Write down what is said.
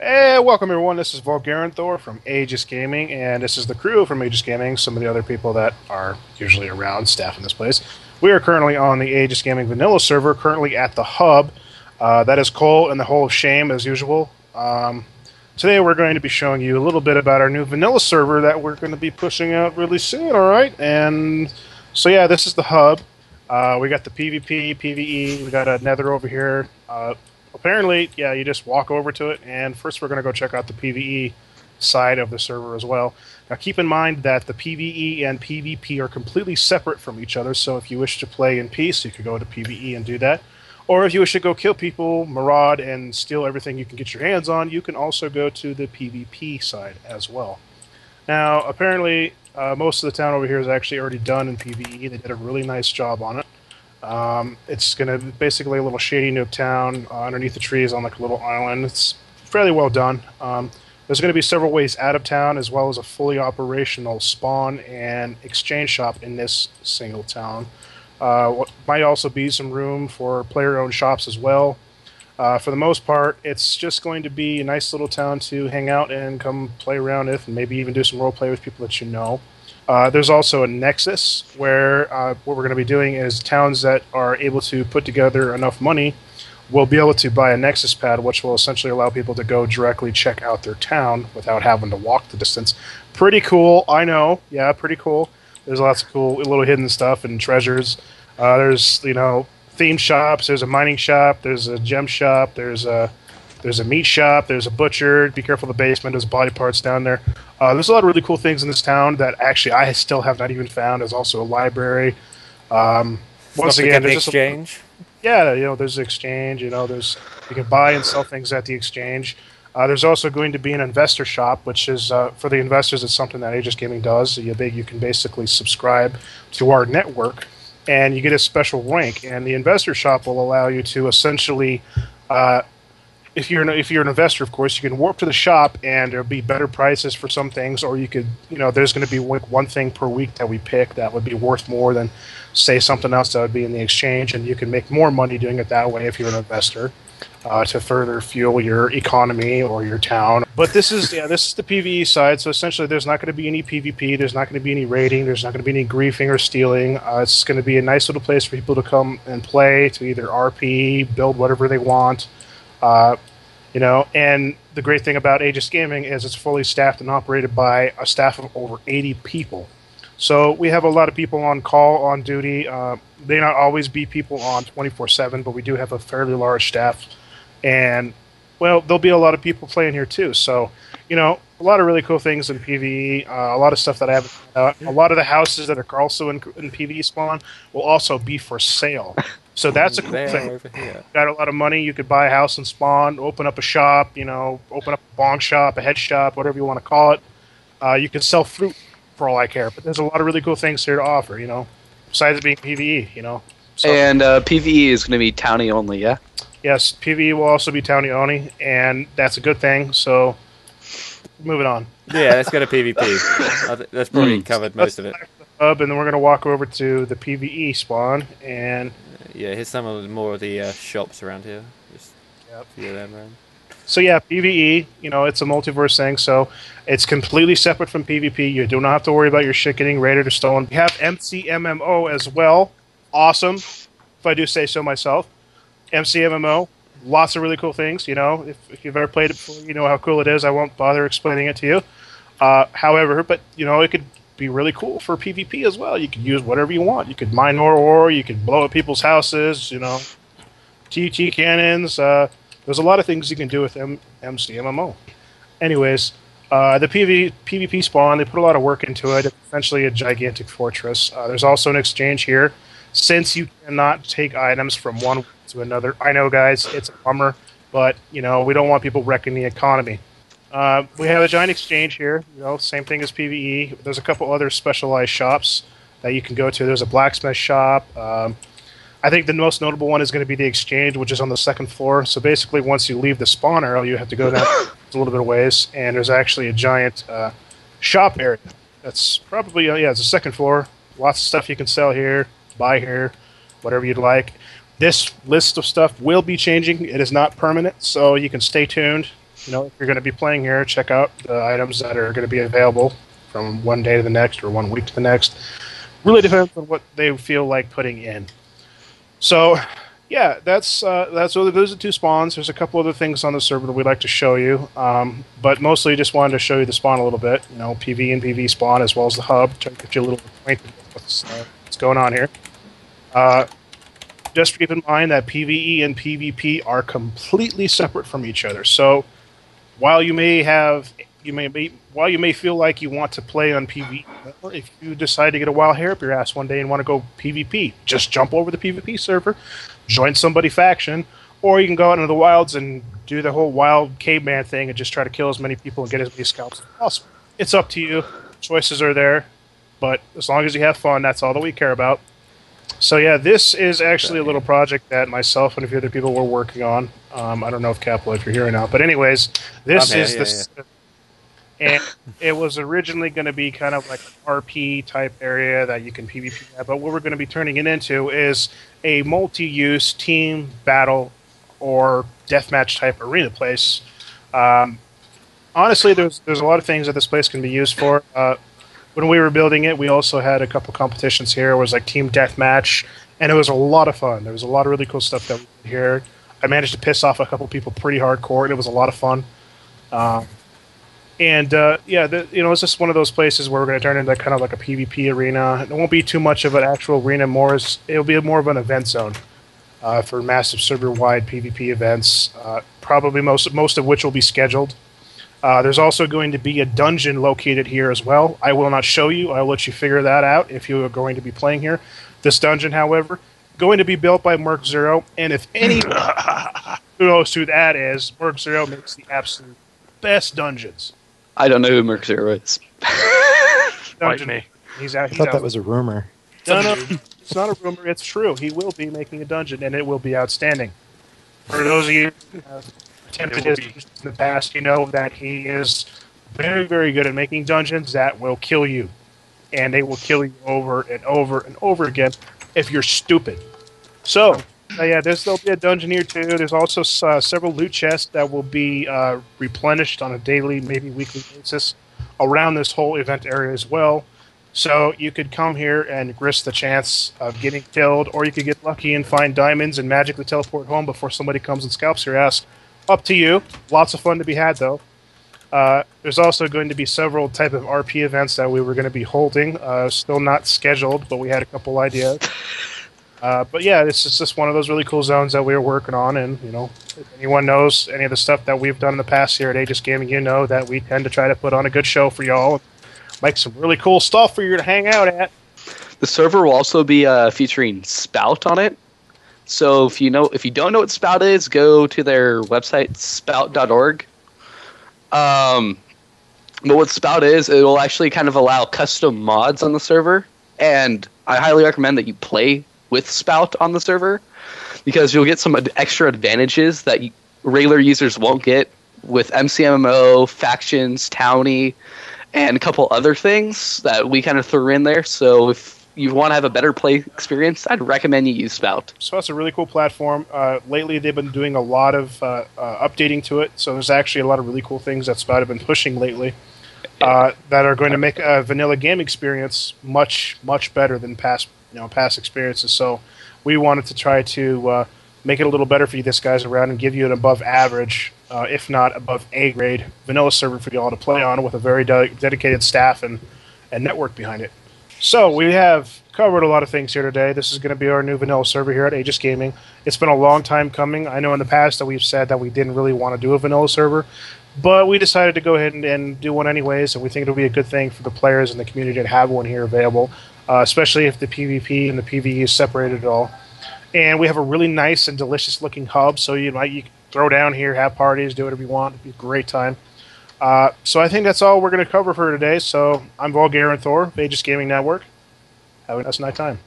Hey, welcome everyone. This is Volgarenthor from Aegis Gaming, and this is the crew from Aegis Gaming, some of the other people that are usually around staffing this place. We are currently on the Aegis Gaming Vanilla server, currently at the hub. That is Cole and the Hole of Shame, as usual. Today we're going to be showing you a little bit about our new Vanilla server that we're going to be pushing out really soon, alright? And so yeah, this is the hub. We got the PvP, PvE, we got a nether over here. Apparently, yeah, you just walk over to it, and first we're going to go check out the PvE side of the server as well. Now keep in mind that the PvE and PvP are completely separate from each other, so if you wish to play in peace, you could go to PvE and do that. Or if you wish to go kill people, maraud, and steal everything you can get your hands on, you can also go to the PvP side as well. Now, apparently, most of the town over here is actually already done in PvE. They did a really nice job on it. It's going to be basically a little shady noob town underneath the trees on like a little island. It's fairly well done. There's going to be several ways out of town, as well as a fully operational spawn and exchange shop in this single town. Might also be some room for player-owned shops as well. For the most part, it's just going to be a nice little town to hang out and come play around with, and maybe even do some role play with people that you know. There's also a nexus where what we're going to be doing is towns that are able to put together enough money will be able to buy a nexus pad, which will essentially allow people to go directly check out their town without having to walk the distance. Pretty cool, I know. Yeah, pretty cool. There's lots of cool little hidden stuff and treasures. There's, themed shops. There's a mining shop. There's a gem shop. There's a meat shop. There's a butcher. Be careful of the basement. There's body parts down there. There's a lot of really cool things in this town that actually I still have not even found. There's also a library. Once again, there's exchange. There's an exchange. You can buy and sell things at the exchange. There's also going to be an investor shop, which is for the investors. It's something that Aegis Gaming does. You can basically subscribe to our network, and you get a special rank. And the investor shop will allow you to essentially. If you're an investor, of course, you can warp to the shop and there'll be better prices for some things, or you could, there's going to be one thing per week that we pick that would be worth more than, say, something else that would be in the exchange, and you can make more money doing it that way if you're an investor to further fuel your economy or your town. But this is the PvE side, so essentially there's not going to be any PvP, there's not going to be any raiding, there's not going to be any griefing or stealing. It's going to be a nice little place for people to come and play, to either RP, build whatever they want. And the great thing about Aegis Gaming is it's fully staffed and operated by a staff of over 80 people. So we have a lot of people on call, on duty. They not always be people on 24/7, but we do have a fairly large staff. And, well, there'll be a lot of people playing here too. So, a lot of really cool things in PvE, a lot of stuff that I haven't found out. A lot of the houses that are also in PvE spawn will also be for sale. So that's a cool thing. Over here. Got a lot of money, you could buy a house and spawn, open up a shop, open up a bong shop, a head shop, whatever you want to call it. You can sell fruit for all I care, but there's a lot of really cool things here to offer, besides it being PvE, So, and PvE is going to be Towny only, yeah? Yes, PvE will also be Towny only, and that's a good thing, so moving on. Yeah, let's go to PvP. That's probably covered most of it. Hub, and then we're going to walk over to the PvE spawn, and yeah, here's some of more of the shops around here. Just Yep. a few of them around. So yeah, PvE, it's a multiverse thing, so it's completely separate from PvP. You do not have to worry about your shit getting raided or stolen. We have McMMO as well. Awesome, if I do say so myself. McMMO, lots of really cool things, If you've ever played it before, you know how cool it is. I won't bother explaining it to you. However, but, it could be really cool for PvP as well. You could use whatever you want. You could mine more ore, you could blow up people's houses, TNT cannons. There's a lot of things you can do with McMMO. Anyways, the PvP spawn, they put a lot of work into it. It's essentially a gigantic fortress. There's also an exchange here. Since you cannot take items from one to another, I know, guys, it's a bummer, but, we don't want people wrecking the economy. We have a giant exchange here, same thing as PvE. There's a couple other specialized shops that you can go to. There's a blacksmith shop. I think the most notable one is going to be the exchange, which is on the second floor. So basically, once you leave the spawn area, you have to go down a little bit of ways, and there's actually a giant shop area. That's probably, it's the second floor. Lots of stuff you can sell here, buy here, whatever you'd like. This list of stuff will be changing. It is not permanent, so you can stay tuned. if you're going to be playing here, check out the items that are going to be available from one day to the next or 1 week to the next. Really depends on what they feel like putting in. So, yeah, that's really those are two spawns. There's a couple other things on the server that we'd like to show you, but mostly just wanted to show you the spawn a little bit. PV and PV spawn as well as the hub, try to get you a little acquainted with what's going on here. Just keep in mind that PvE and PvP are completely separate from each other. So, while you may feel like you want to play on PvE, if you decide to get a wild hair up your ass one day and want to go PvP, just jump over the PvP server, join somebody faction, or you can go out into the wilds and do the whole wild caveman thing and just try to kill as many people and get as many scalps as possible. It's up to you. Choices are there, but as long as you have fun, that's all that we care about. So yeah, this is actually a little project that myself and a few other people were working on. I don't know if Capital, if you're here or not, but anyways, this is the... And it was originally going to be kind of like an RP type area that you can PvP at, but what we're going to be turning it into is a multi-use team battle or deathmatch type arena place. Honestly, there's a lot of things that this place can be used for. When we were building it, we also had a couple competitions here. It was like team deathmatch, and it was a lot of fun. There was a lot of really cool stuff that we did here. I managed to piss off a couple people pretty hardcore, and it was a lot of fun. It's just one of those places where we're going to turn into kind of like a PvP arena. It won't be too much of an actual arena. It'll be more of an event zone for massive server-wide PvP events. Probably most of which will be scheduled. There's also going to be a dungeon located here as well. I will not show you. I'll let you figure that out if you are going to be playing here. This dungeon, however, going to be built by Merc Zero, and if anyone who knows who that is, Merc Zero makes the absolute best dungeons. I don't know who Merc Zero is. Like me. He's out. I thought that was a rumor. No, it's not a rumor. It's true. He will be making a dungeon, and it will be outstanding. For those of you who have attempted his dungeons in the past, you know that he is very, very good at making dungeons that will kill you. And they will kill you over and over and over again if you're stupid. So, there'll be a dungeon here too. There's also several loot chests that will be replenished on a daily, maybe weekly basis around this whole event area as well. So you could come here and risk the chance of getting killed, or you could get lucky and find diamonds and magically teleport home before somebody comes and scalps your ass. Up to you. Lots of fun to be had, though. There's also going to be several type of RP events that we were going to be holding. Still not scheduled, but we had a couple ideas. But yeah, this is just one of those really cool zones that we were working on, and if anyone knows any of the stuff that we've done in the past here at Aegis Gaming, you know that we tend to try to put on a good show for y'all, and make some really cool stuff for you to hang out at. The server will also be featuring Spout on it. So if you don't know what Spout is, go to their website spout.org. But what Spout is, it will actually kind of allow custom mods on the server, and I highly recommend that you play with Spout on the server, because you'll get some extra advantages that regular users won't get with McMMO, factions, Towny, and a couple other things that we kind of threw in there. So if you want to have a better play experience, I'd recommend you use Spout. So it's a really cool platform. Lately, they've been doing a lot of updating to it. So there's actually a lot of really cool things that Spout have been pushing lately that are going to make a vanilla game experience much, much better than past experiences. So we wanted to try to make it a little better for you this guys around and give you an above average, if not above A grade, vanilla server for you all to play on with a very dedicated staff and network behind it. So we have covered a lot of things here today. This is going to be our new vanilla server here at Aegis Gaming. It's been a long time coming. I know in the past that we've said that we didn't really want to do a vanilla server, but we decided to go ahead and do one anyways, and we think it'll be a good thing for the players and the community to have one here available, especially if the PvP and the PvE is separated at all. And we have a really nice and delicious looking hub, so you can throw down here, have parties, do whatever you want. It'd be a great time. So I think that's all we're going to cover for today. So I'm Vulgarian Thor, of Aegis Gaming Network. Have a nice night time.